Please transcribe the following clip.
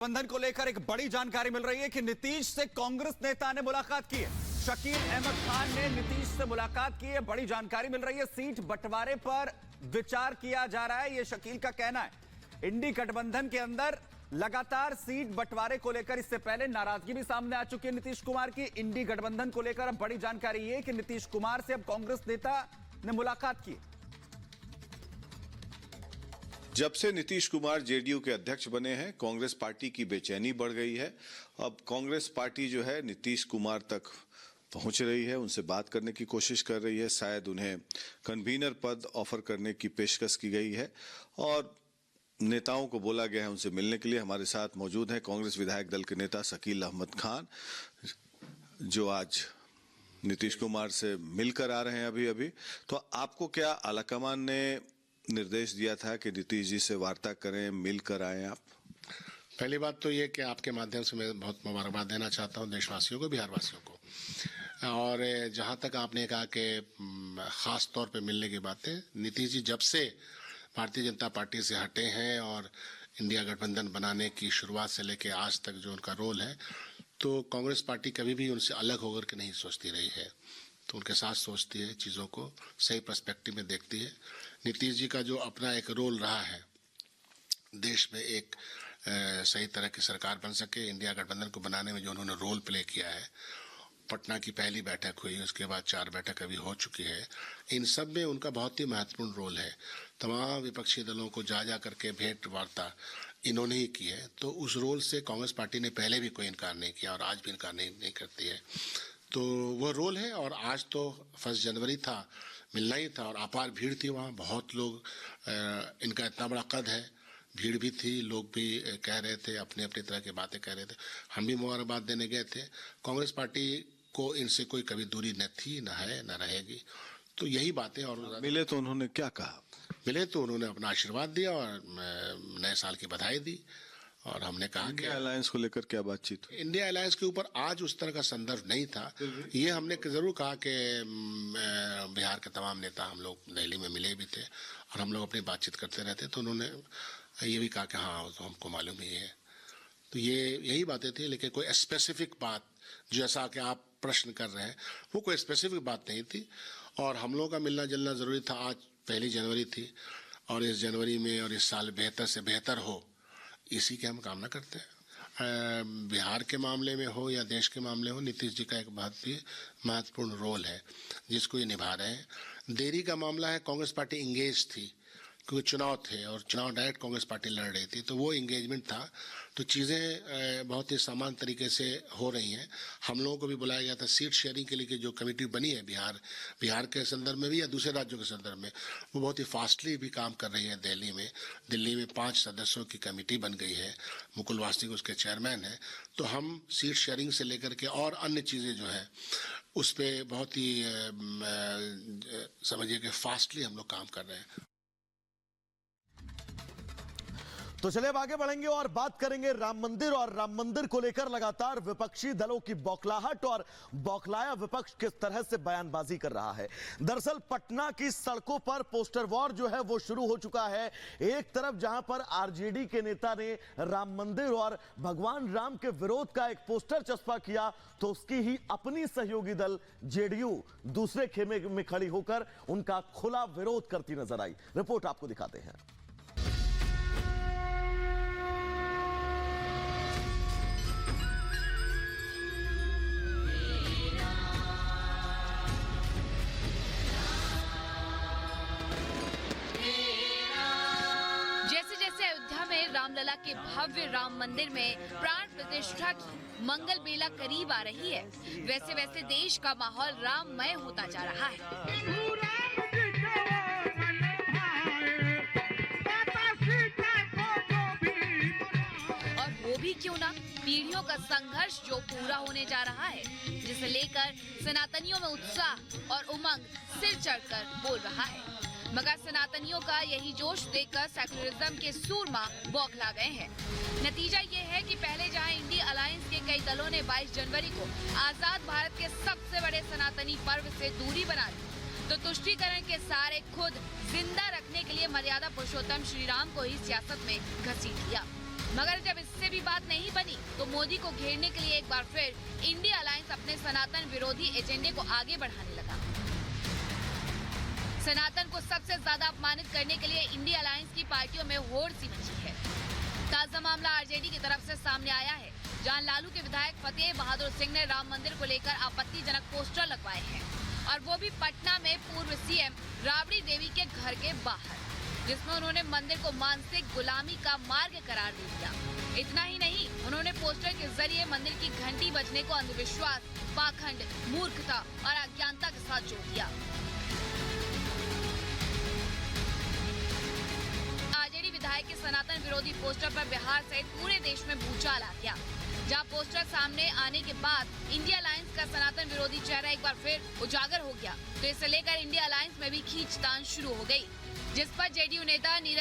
गठबंधन को लेकर एक बड़ी जानकारी मिल रही है कि नीतीश से कांग्रेस नेता ने मुलाकात की है। शकील अहमद खान ने नीतीश से मुलाकात की है। बड़ी जानकारी मिल रही है, सीट बंटवारे पर विचार किया जा रहा है, यह शकील का कहना है। इंडी गठबंधन के अंदर लगातार सीट बंटवारे को लेकर इससे पहले नाराजगी भी सामने आ चुकी है नीतीश कुमार की। इंडी गठबंधन को लेकर अब बड़ी जानकारी यह कि नीतीश कुमार से अब कांग्रेस नेता ने मुलाकात की। जब से नीतीश कुमार जेडीयू के अध्यक्ष बने हैं, कांग्रेस पार्टी की बेचैनी बढ़ गई है। अब कांग्रेस पार्टी जो है नीतीश कुमार तक पहुंच रही है, उनसे बात करने की कोशिश कर रही है। शायद उन्हें कन्वीनर पद ऑफर करने की पेशकश की गई है और नेताओं को बोला गया है उनसे मिलने के लिए। हमारे साथ मौजूद हैं कांग्रेस विधायक दल के नेता शकील अहमद खान, जो आज नीतीश कुमार से मिलकर आ रहे हैं अभी। तो आपको क्या आलाकमान ने निर्देश दिया था कि नीतीश जी से वार्ता करें, मिलकर आए आप? पहली बात तो ये कि आपके माध्यम से मैं बहुत मुबारकबाद देना चाहता हूँ देशवासियों को, बिहारवासियों को। और जहाँ तक आपने कहा कि ख़ास तौर पे मिलने की बातें, नीतीश जी जब से भारतीय जनता पार्टी से हटे हैं और इंडिया गठबंधन बनाने की शुरुआत से लेकर आज तक जो उनका रोल है, तो कांग्रेस पार्टी कभी भी उनसे अलग होकर के नहीं सोचती रही है। तो उनके साथ सोचती है, चीज़ों को सही पर्सपेक्टिव में देखती है। नीतीश जी का जो अपना एक रोल रहा है, देश में एक सही तरह की सरकार बन सके, इंडिया गठबंधन को बनाने में जो उन्होंने रोल प्ले किया है। पटना की पहली बैठक हुई, उसके बाद 4 बैठक अभी हो चुकी है। इन सब में उनका बहुत ही महत्वपूर्ण रोल है। तमाम विपक्षी दलों को जा करके भेंट वार्ता इन्होंने ही की है। तो उस रोल से कांग्रेस पार्टी ने पहले भी कोई इनकार नहीं किया और आज भी इनकार नहीं करती है। तो वो रोल है। और आज तो 1 जनवरी था, मिलना ही था और अपार भीड़ थी वहाँ। बहुत लोग, इनका इतना बड़ा कद है, भीड़ भी थी, लोग भी कह रहे थे, अपनी अपनी तरह की बातें कह रहे थे। हम भी मुबारकबाद देने गए थे। कांग्रेस पार्टी को इनसे कोई कभी दूरी न थी, न है, न रहेगी। तो यही बातें। और मिले तो उन्होंने क्या कहा? मिले तो उन्होंने अपना आशीर्वाद दिया और नए साल की बधाई दी। और हमने कहा कि इंडिया अलायंस को लेकर क्या बातचीत हुई? इंडिया अलायंस के ऊपर आज उस तरह का संदर्भ नहीं था। ये हमने जरूर कहा कि बिहार के तमाम नेता हम लोग दिल्ली में मिले भी थे और हम लोग अपनी बातचीत करते रहते। तो उन्होंने ये भी कहा कि हाँ, तो हमको मालूम ही है। तो यही बातें थी, लेकिन कोई स्पेसिफिक बात जैसा कि आप प्रश्न कर रहे हैं, वो कोई स्पेसिफिक बात नहीं थी। और हम लोगों का मिलना जुलना ज़रूरी था। आज 1 जनवरी थी और इस जनवरी में और इस साल बेहतर से बेहतर हो, इसी की हम कामना करते हैं। बिहार के मामले में हो या देश के मामले हो, नीतीश जी का एक बहुत ही महत्वपूर्ण रोल है जिसको ये निभा रहे हैं। देरी का मामला है, कांग्रेस पार्टी इंगेज थी क्योंकि चुनाव थे और चुनाव डायरेक्ट कांग्रेस पार्टी लड़ रही थी, तो वो इंगेजमेंट था। तो चीज़ें बहुत ही समान तरीके से हो रही हैं। हम लोगों को भी बुलाया गया था सीट शेयरिंग के लिए, जो कमेटी बनी है बिहार के संदर्भ में भी या दूसरे राज्यों के संदर्भ में, वो बहुत ही फास्टली भी काम कर रही है। दिल्ली में 5 सदस्यों की कमेटी बन गई है, मुकुल वासनिक उसके चेयरमैन है। तो हम सीट शेयरिंग से लेकर के और अन्य चीज़ें जो है उस पर बहुत ही समझिए कि फास्टली हम लोग काम कर रहे हैं। तो चलिए अब आगे बढ़ेंगे और बात करेंगे राम मंदिर। और राम मंदिर को लेकर लगातार विपक्षी दलों की बौखलाहट और बौखलाया विपक्ष किस तरह से बयानबाजी कर रहा है। दरअसल पटना की सड़कों पर पोस्टर वॉर जो है वो शुरू हो चुका है। एक तरफ जहां पर आरजेडी के नेता ने राम मंदिर और भगवान राम के विरोध का एक पोस्टर चस्पा किया, तो उसकी ही अपनी सहयोगी दल जेडीयू दूसरे खेमे में खड़ी होकर उनका खुला विरोध करती नजर आई। रिपोर्ट आपको दिखाते हैं। रामलला के भव्य राम मंदिर में प्राण प्रतिष्ठा की मंगल बेला करीब आ रही है, वैसे वैसे देश का माहौल राममय होता जा रहा है। और वो भी क्यों ना, पीढ़ियों का संघर्ष जो पूरा होने जा रहा है, जिसे लेकर सनातनियों में उत्साह और उमंग सिर चढ़कर बोल रहा है। मगर सनातनियों का यही जोश देखकर सेक्युलरिज्म के सूरमा बौखला गए हैं। नतीजा ये है कि पहले जहां इंडी अलायंस के कई दलों ने 22 जनवरी को आजाद भारत के सबसे बड़े सनातनी पर्व से दूरी बना ली, तो तुष्टीकरण के सारे खुद जिंदा रखने के लिए मर्यादा पुरुषोत्तम श्री राम को ही सियासत में घसीट दिया। मगर जब इससे भी बात नहीं बनी तो मोदी को घेरने के लिए एक बार फिर इंडिया अलायंस अपने सनातन विरोधी एजेंडे को आगे बढ़ाने लगा। सनातन को सबसे ज्यादा अपमानित करने के लिए इंडिया अलायंस की पार्टियों में होड़ सी मची है। ताजा मामला आरजेडी की तरफ से सामने आया है, जहां लालू के विधायक फतेह बहादुर सिंह ने राम मंदिर को लेकर आपत्तिजनक पोस्टर लगवाए हैं, और वो भी पटना में पूर्व सीएम राबड़ी देवी के घर के बाहर, जिसमें उन्होंने मंदिर को मानसिक गुलामी का मार्ग करार दे दिया। इतना ही नहीं, उन्होंने पोस्टर के जरिए मंदिर की घंटी बजने को अंधविश्वास, पाखंड, मूर्खता और अज्ञानता के साथ जोड़ दिया। आरजेडी विधायक के सनातन विरोधी पोस्टर पर बिहार सहित पूरे देश में भूचाल आ गया, जहां पोस्टर सामने आने के बाद इंडिया अलायंस का सनातन विरोधी चेहरा एक बार फिर उजागर हो गया। तो इसे लेकर इंडिया अलायंस में भी खींचतान शुरू हो गई, जिस पर जेडीयू नेता नीरज